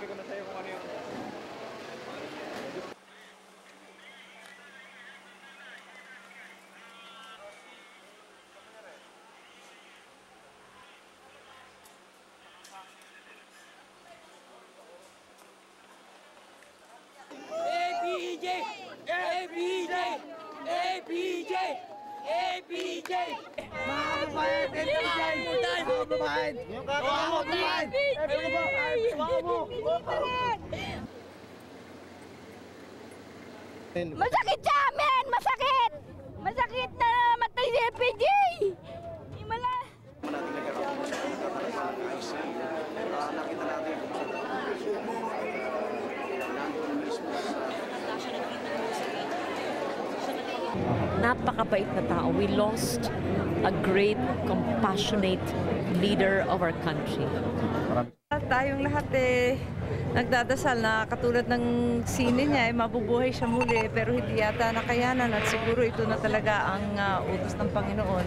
Sabi ko na sa'yo kung ano yung... APJ! APJ! APJ! APJ! Mga kababayan! Mga kababayan! Yung kababayan! Masakit sa amin! Masakit! Masakit na namatay si APJ! Himala! Nakita natin Napakabait na tao. We lost a great, compassionate leader of our country. Tayong lahat nagdadasal na katulad ng sine niya mabubuhay siya muli pero hindi yata nakayanan at siguro ito na talaga ang utos ng Panginoon.